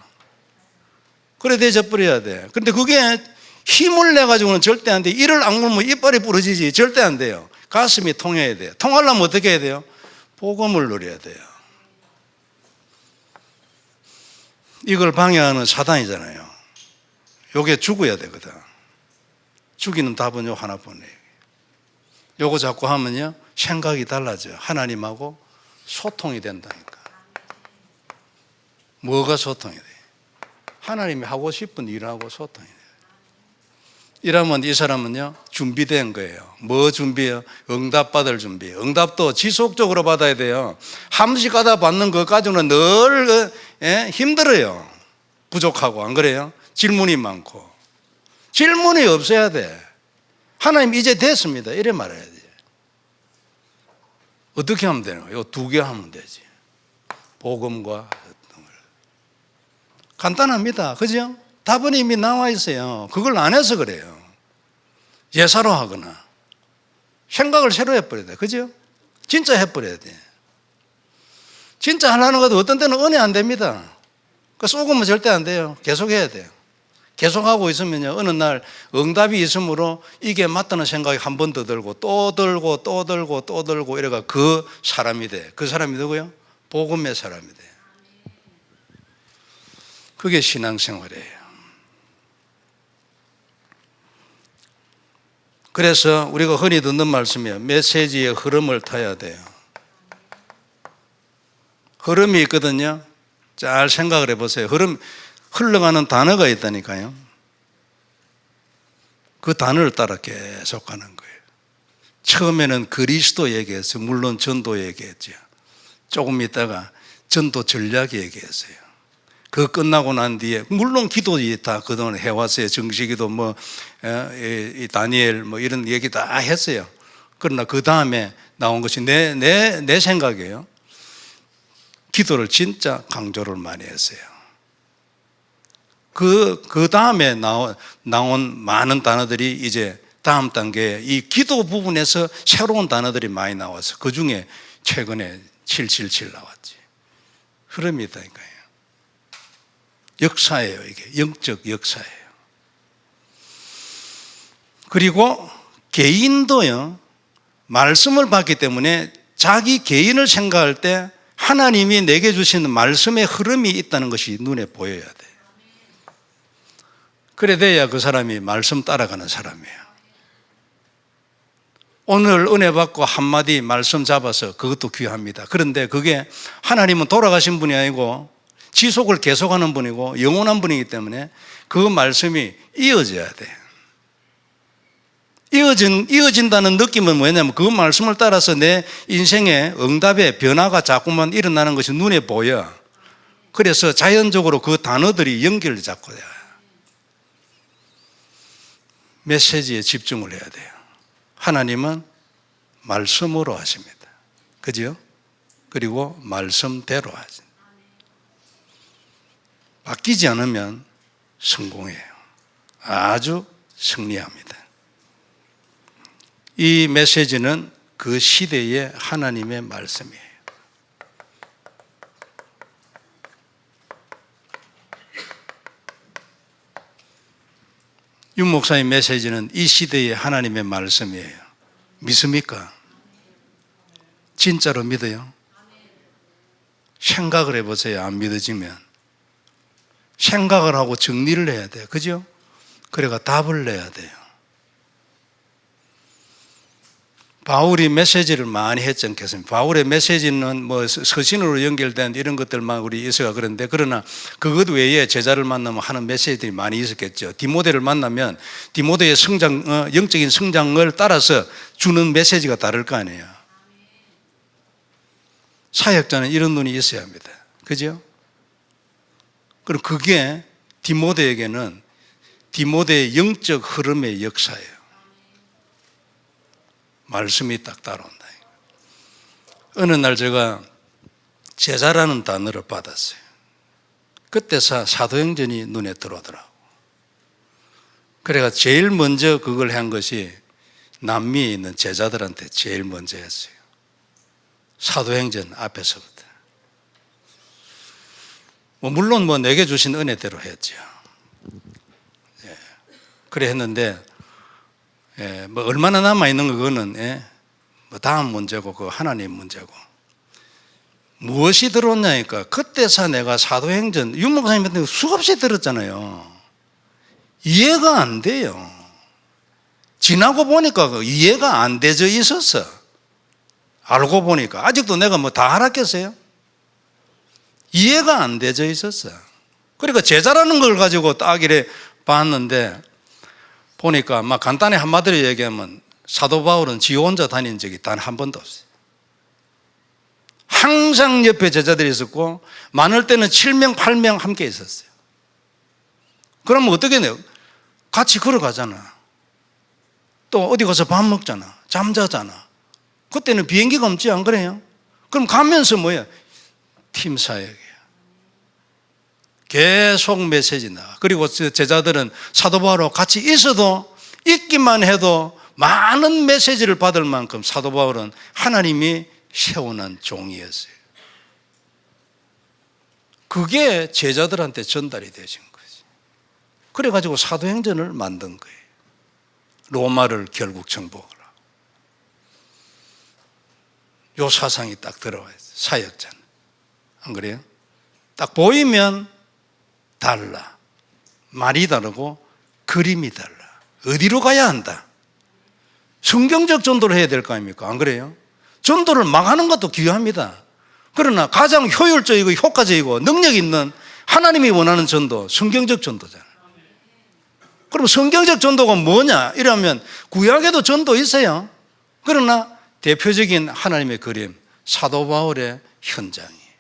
그래 대접버려야 돼. 근데 그게 힘을 내가지고는 절대 안 돼. 이를 악물면 이빨이 부러지지. 절대 안 돼요. 가슴이 통해야 돼요. 통하려면 어떻게 해야 돼요? 복음을 누려야 돼요. 이걸 방해하는 사단이잖아요. 요게 죽어야 되거든. 죽이는 답은 요 하나뿐이에요. 요거 자꾸 하면요 생각이 달라져요. 하나님하고 소통이 된다니까. 뭐가 소통이 돼? 하나님이 하고 싶은 일하고 소통이 돼요. 이러면 이 사람은요 준비된 거예요. 뭐 준비해요? 응답받을 준비. 응답도 지속적으로 받아야 돼요. 한 번씩 받는 것 가지고는 늘 힘들어요. 부족하고 안 그래요? 질문이 많고. 질문이 없어야 돼. 하나님 이제 됐습니다. 이래 말해야 돼. 어떻게 하면 되는 거예요? 두 개 하면 되지. 복음과 간단합니다. 그죠? 답은 이미 나와 있어요. 그걸 안 해서 그래요. 예사로 하거나 생각을 새로 해버려야 돼. 그죠? 진짜 해버려야 돼. 진짜 하려는 것도 어떤 때는 은혜 안 됩니다. 그 쏘고면 절대 안 돼요. 계속 해야 돼요. 계속하고 있으면요, 어느 날 응답이 있으므로 이게 맞다는 생각이 한 번 더 들고 또 들고 또 들고 또 들고 이래가 그 사람이 돼. 그 사람이 누구요? 복음의 사람이 돼. 그게 신앙생활이에요. 그래서 우리가 흔히 듣는 말씀이에요. 메시지의 흐름을 타야 돼요. 흐름이 있거든요. 잘 생각을 해보세요. 흘러가는 단어가 있다니까요. 그 단어를 따라 계속 가는 거예요. 처음에는 그리스도 얘기했어요. 물론 전도 얘기했죠. 조금 있다가 전도 전략 얘기했어요. 그 끝나고 난 뒤에 물론 기도 다 그동안 해왔어요. 정식기도 이 다니엘 이런 얘기 다 했어요. 그러나 그 다음에 나온 것이 내 생각이에요. 기도를 진짜 강조를 많이 했어요. 그 다음에 나온 많은 단어들이 이제 다음 단계에 이 기도 부분에서 새로운 단어들이 많이 나와서 그 중에 최근에 777 나왔지. 흐름이 있다니까요. 역사예요, 이게. 영적 역사예요. 그리고 개인도요, 말씀을 받기 때문에 자기 개인을 생각할 때 하나님이 내게 주시는 말씀의 흐름이 있다는 것이 눈에 보여야 돼. 그래 돼야 그 사람이 말씀 따라가는 사람이에요. 오늘 은혜 받고 한마디 말씀 잡아서 그것도 귀합니다. 그런데 그게 하나님은 돌아가신 분이 아니고 지속을 계속하는 분이고 영원한 분이기 때문에 그 말씀이 이어져야 돼. 이어진다는 느낌은 뭐냐면 그 말씀을 따라서 내 인생의 응답의 변화가 자꾸만 일어나는 것이 눈에 보여. 그래서 자연적으로 그 단어들이 연결을 잡고 돼요. 메시지에 집중을 해야 돼요. 하나님은 말씀으로 하십니다. 그죠? 그리고 말씀대로 하십니다. 바뀌지 않으면 성공해요. 아주 승리합니다. 이 메시지는 그 시대의 하나님의 말씀이에요. 윤 목사의 메시지는 이 시대의 하나님의 말씀이에요. 믿습니까? 진짜로 믿어요? 생각을 해보세요. 안 믿어지면. 생각을 하고 정리를 해야 돼요. 그죠? 그래가 답을 내야 돼요. 바울이 메시지를 많이 했지 않겠습니까? 바울의 메시지는 서신으로 연결된 이런 것들만 우리 있어가 그런데, 그러나 그것 외에 제자를 만나면 하는 메시지들이 많이 있었겠죠. 디모데를 만나면 디모데의 영적인 성장을 따라서 주는 메시지가 다를 거 아니에요. 사역자는 이런 눈이 있어야 합니다. 그죠? 그럼 그게 디모데에게는 디모데의 영적 흐름의 역사예요. 말씀이 딱 따라온다. 어느 날 제가 제자라는 단어를 받았어요. 그때 사도행전이 눈에 들어오더라고. 그래가 제일 먼저 그걸 한 것이 남미에 있는 제자들한테 제일 먼저 했어요. 사도행전 앞에서부터. 물론 내게 주신 은혜대로 했죠. 예. 그래 했는데 얼마나 남아있는 그거는 다음 문제고 그 하나님 문제고. 무엇이 들어왔냐니까 그때서 내가 사도행전 윤 목사님한테 수없이 들었잖아요. 이해가 안 돼요. 지나고 보니까 이해가 안 되져 있었어. 알고 보니까 아직도 내가 다 알았겠어요? 이해가 안 되져 있었어. 그러니까 제자라는 걸 가지고 딱 이래 봤는데 보니까 간단히 한마디로 얘기하면 사도 바울은 지 혼자 다닌 적이 단 한 번도 없어요. 항상 옆에 제자들이 있었고 많을 때는 7명, 8명 함께 있었어요. 그러면 어떻게 해요? 같이 걸어가잖아. 또 어디 가서 밥 먹잖아. 잠자잖아. 그때는 비행기가 없지, 안 그래요? 그럼 가면서 뭐야? 팀 사역이야. 계속 메시지 나가. 그리고 제자들은 사도 바울하고 같이 있어도, 있기만 해도 많은 메시지를 받을 만큼 사도 바울은 하나님이 세워놓은 종이었어요. 그게 제자들한테 전달이 되신 거지. 그래가지고 사도행전을 만든 거예요. 로마를 결국 정복을 하고. 요 사상이 딱 들어와요. 사역자는. 안 그래요? 딱 보이면 달라. 말이 다르고 그림이 달라. 어디로 가야 한다? 성경적 전도를 해야 될 거 아닙니까? 안 그래요? 전도를 막 하는 것도 귀합니다. 그러나 가장 효율적이고 효과적이고 능력 있는 하나님이 원하는 전도, 성경적 전도잖아요. 그럼 성경적 전도가 뭐냐? 이러면 구약에도 전도 있어요. 그러나 대표적인 하나님의 그림, 사도 바울의 현장이에요.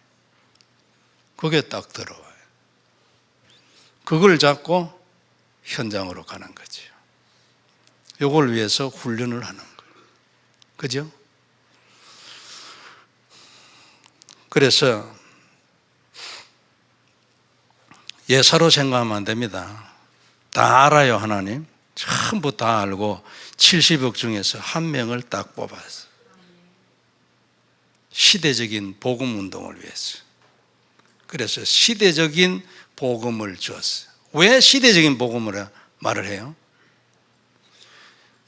그게 딱 들어와요. 그걸 잡고 현장으로 가는 거죠. 이걸 위해서 훈련을 하는 거예요. 그죠? 그래서 예사로 생각하면 안 됩니다. 다 알아요, 하나님. 전부 다 알고 70억 중에서 한 명을 딱 뽑았어. 시대적인 복음 운동을 위해서. 그래서 시대적인 복음을 주었어요. 왜 시대적인 복음을 말을 해요?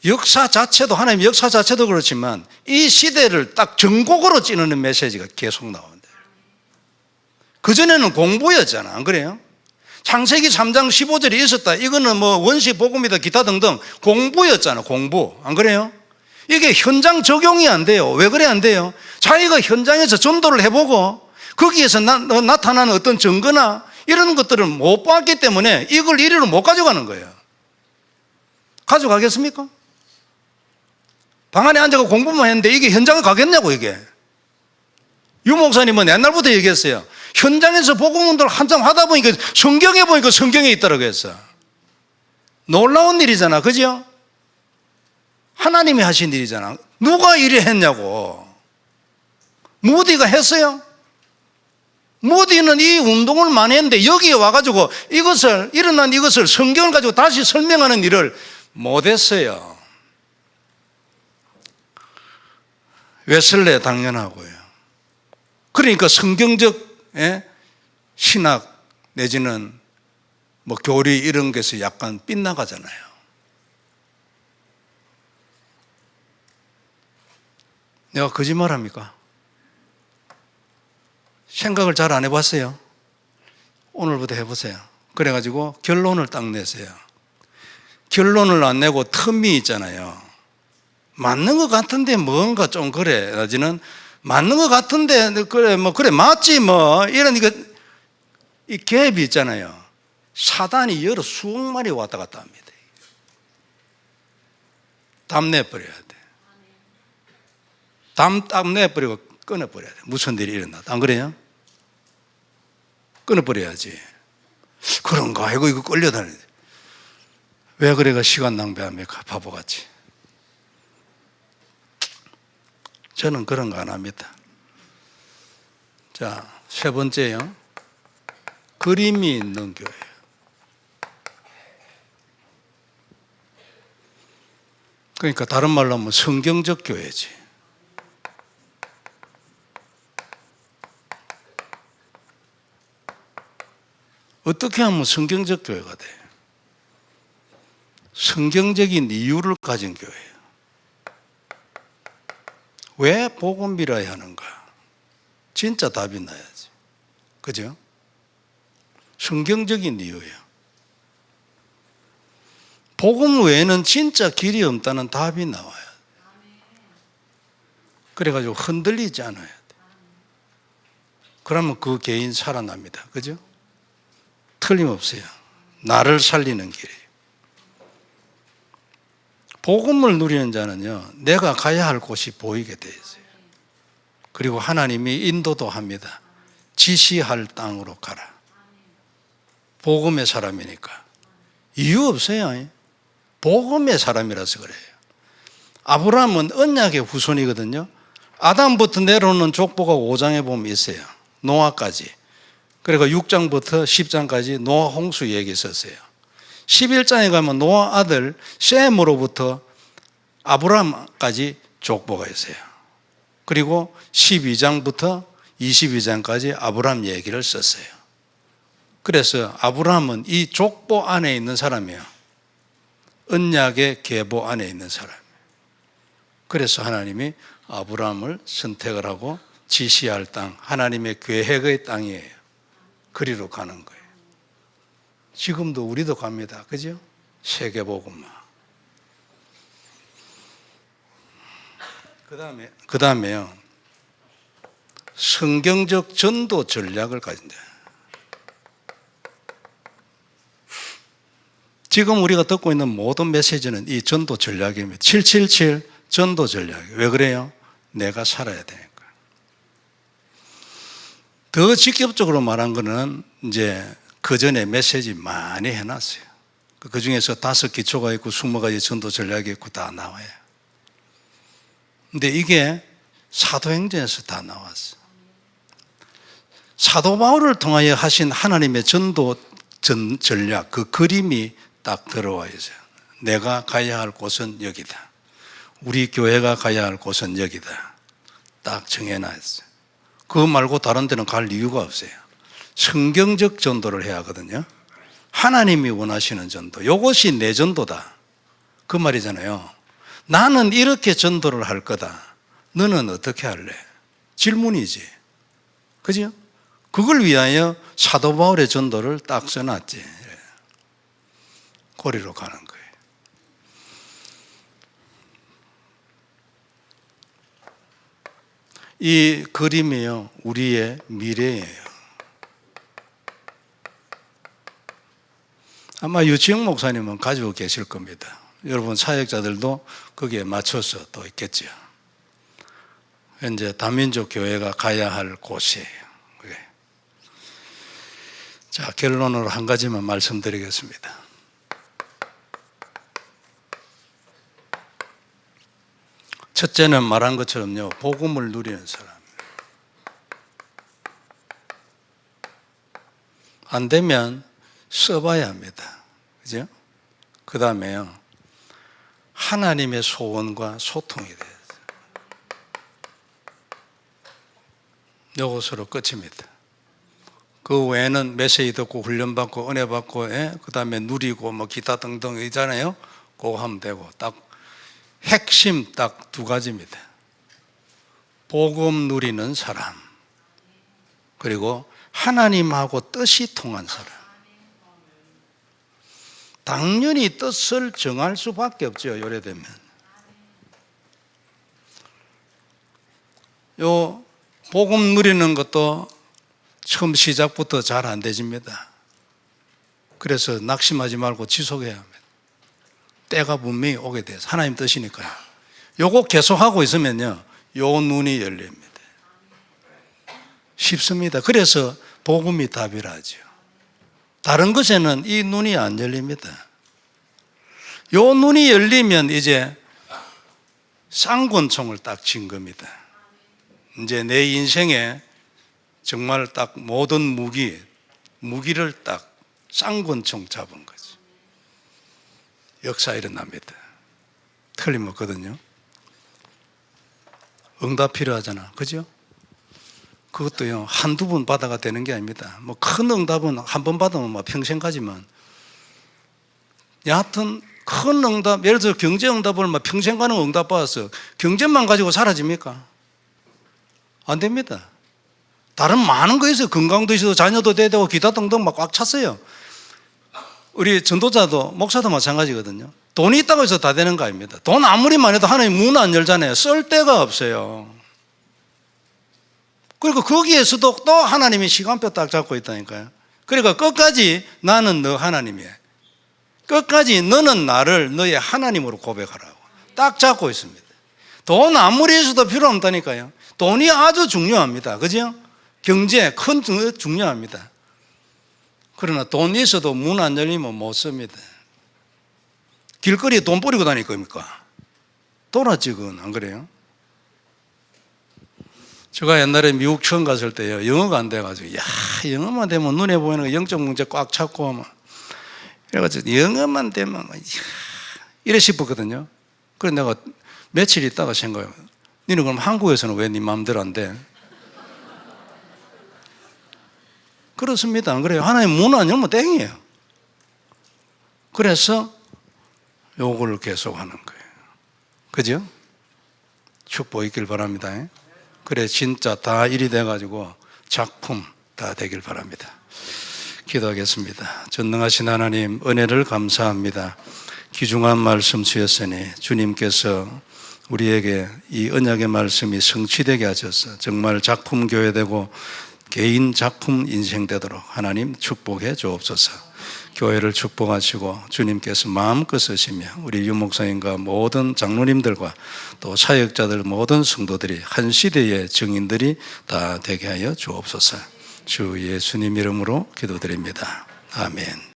역사 자체도, 하나님 역사 자체도 그렇지만 이 시대를 딱 전곡으로 찌르는 메시지가 계속 나온다. 그전에는 공부였잖아, 안 그래요? 창세기 3장 15절이 있었다. 이거는 뭐 원시 복음이다 기타 등등 공부였잖아, 공부. 안 그래요? 이게 현장 적용이 안 돼요. 왜 그래 안 돼요? 자기가 현장에서 전도를 해보고 거기에서 나타나는 어떤 증거나 이런 것들을 못 봤기 때문에 이걸 이리로 못 가져가는 거예요. 가져가겠습니까? 방 안에 앉아서 공부만 했는데 이게 현장에 가겠냐고, 이게. 유 목사님은 옛날부터 얘기했어요. 현장에서 복음운동을 한참 하다 보니까 성경에 보니까 성경에 있다라고 했어. 놀라운 일이잖아, 그죠? 하나님이 하신 일이잖아. 누가 이래 했냐고. 무디가 했어요? 무디는 이 운동을 많이 했는데 여기에 와가지고 일어난 이것을 성경을 가지고 다시 설명하는 일을 못했어요. 웨슬레 당연하고요. 그러니까 성경적 신학 내지는 뭐 교리 이런 것에서 약간 빗나가잖아요. 내가 거짓말합니까? 생각을 잘 안 해봤어요. 오늘부터 해보세요. 그래가지고 결론을 딱 내세요. 결론을 안 내고 텀이 있잖아요. 맞는 것 같은데 뭔가 좀 그래. 나지는 맞는 것 같은데 그래 뭐 그래 맞지 뭐 이런 이 갭이 있잖아요. 사단이 여러 수억 마리 왔다 갔다 합니다. 담 내버려야 돼. 딱 내버리고 끊어버려야 돼. 무슨 일이 일어나도. 안 그래요? 끊어버려야지. 그런가? 이거 끌려다니네. 왜 그래가 시간 낭비합니까? 바보같이. 저는 그런 거 안 합니다. 자, 세 번째요. 그림이 있는 교회. 그러니까 다른 말로 하면 성경적 교회지. 어떻게 하면 성경적 교회가 돼? 성경적인 이유를 가진 교회예요. 왜 복음이라야 하는가? 진짜 답이 나야지. 그죠? 성경적인 이유예요. 복음 외에는 진짜 길이 없다는 답이 나와요. 그래가지고 흔들리지 않아야 돼. 그러면 그 개인 살아납니다. 그죠? 틀림없어요. 나를 살리는 길이에요. 복음을 누리는 자는요, 내가 가야 할 곳이 보이게 돼 있어요. 그리고 하나님이 인도도 합니다. 지시할 땅으로 가라. 복음의 사람이니까. 이유 없어요. 복음의 사람이라서 그래요. 아브라함은 언약의 후손이거든요. 아담부터 내려오는 족보가 5장에 보면 있어요. 노아까지. 그리고 6장부터 10장까지 노아 홍수 얘기 있었어요. 11장에 가면 노아 아들 셈으로부터 아브라함까지 족보가 있어요. 그리고 12장부터 22장까지 아브라함 얘기를 썼어요. 그래서 아브라함은 이 족보 안에 있는 사람이에요. 언약의 계보 안에 있는 사람이에요. 그래서 하나님이 아브라함을 선택을 하고 지시할 땅, 하나님의 계획의 땅이에요. 그리로 가는 거예요. 지금도 우리도 갑니다. 그죠? 세계복음화. 그 다음에요. 성경적 전도 전략을 가진다. 지금 우리가 듣고 있는 모든 메시지는 이 전도 전략입니다. 777 전도 전략. 왜 그래요? 내가 살아야 되니까. 더 직접적으로 말한 거는 이제 그 전에 메시지 많이 해놨어요. 그 중에서 5 기초가 있고 20가지 전도 전략이 있고 다 나와요. 근데 이게 사도행전에서 다 나왔어요. 사도 바울을 통하여 하신 하나님의 전도 전략, 그 그림이 딱 들어와 있어요. 내가 가야 할 곳은 여기다. 우리 교회가 가야 할 곳은 여기다. 딱 정해놨어요. 그거 말고 다른 데는 갈 이유가 없어요. 성경적 전도를 해야 하거든요. 하나님이 원하시는 전도. 이것이 내 전도다. 그 말이잖아요. 나는 이렇게 전도를 할 거다. 너는 어떻게 할래? 질문이지. 그죠? 그걸 위하여 사도 바울의 전도를 딱 써놨지. 고리로 가는 거예요. 이 그림이요, 우리의 미래예요. 아마 유치영 목사님은 가지고 계실 겁니다. 여러분 사역자들도 거기에 맞춰서 또 있겠죠. 현재 다민족 교회가 가야 할 곳이에요. 자, 결론으로 한 가지만 말씀드리겠습니다. 첫째는 말한 것처럼요, 복음을 누리는 사람. 안 되면 써봐야 합니다. 그죠? 그 다음에요, 하나님의 소원과 소통이 돼요. 이것으로 끝입니다. 그 외에는 메시지 듣고 훈련받고 은혜 받고 그 다음에 누리고 뭐 기타 등등 있잖아요. 그거 하면 되고 딱 핵심 딱 2가지입니다. 복음 누리는 사람, 그리고 하나님하고 뜻이 통한 사람. 당연히 뜻을 정할 수밖에 없죠. 요래되면 요 복음 누리는 것도 처음 시작부터 잘 안 되집니다. 그래서 낙심하지 말고 지속해야 합니다. 때가 분명히 오게 돼서 하나님 뜻이니까요. 요거 계속하고 있으면요, 요 눈이 열립니다. 쉽습니다. 그래서 복음이 답이라죠. 다른 것에는 이 눈이 안 열립니다. 요 눈이 열리면 이제 쌍권총을 딱 쥔 겁니다. 이제 내 인생에 정말 딱 모든 무기를 딱 쌍권총 잡은 거죠. 역사 일어납니다. 틀림없거든요. 응답 필요하잖아. 그죠? 그것도요, 1-2번 받아가 되는 게 아닙니다. 뭐 큰 응답은 한 번 받으면 뭐 평생 가지만, 여하튼 큰 응답, 예를 들어 경제 응답을 뭐 평생 가는 응답 받았어. 경제만 가지고 사라집니까? 안 됩니다. 다른 많은 거 있어요. 건강도 있어도 자녀도 돼야 되고 기타 등등 막 꽉 찼어요. 우리 전도자도 목사도 마찬가지거든요. 돈이 있다고 해서 다 되는 거 아닙니다. 돈 아무리 많이 해도 하나님 문 안 열잖아요. 쓸 데가 없어요. 그리고 거기에서도 또 하나님이 시간표 딱 잡고 있다니까요. 그러니까 끝까지 나는 너 하나님이야. 끝까지 너는 나를 너의 하나님으로 고백하라고 딱 잡고 있습니다. 돈 아무리 있어도 필요 없다니까요. 돈이 아주 중요합니다. 그죠? 경제 큰 중요합니다. 그러나 돈이 있어도 문 안 열리면 못 씁니다. 길거리에 돈 뿌리고 다닐 겁니까? 돌았지, 그건. 안 그래요? 제가 옛날에 미국 처음 갔을 때요, 영어가 안 돼가지고, 야, 영어만 되면 눈에 보이는 거 영적 문제 꽉 찾고, 막. 그래가지고, 영어만 되면, 이래 싶었거든요. 그래서 내가 며칠 있다가 생각해요. 니는 그럼 한국에서는 왜 네 마음대로 안 돼? 그렇습니다. 안 그래요? 하나님 문 안 열면 땡이에요. 그래서 요걸 계속 하는 거예요. 그죠? 축복 있길 바랍니다. 그래, 진짜 다 일이 돼가지고 작품 다 되길 바랍니다. 기도하겠습니다. 전능하신 하나님, 은혜를 감사합니다. 귀중한 말씀 주셨으니 주님께서 우리에게 이 언약의 말씀이 성취되게 하셔서 정말 작품 교회 되고 개인 작품 인생 되도록 하나님 축복해 주옵소서. 교회를 축복하시고 주님께서 마음껏 쓰시며 우리 유 목사님과 모든 장로님들과 또 사역자들 모든 성도들이 한 시대의 증인들이 다 되게 하여 주옵소서. 주 예수님 이름으로 기도드립니다. 아멘.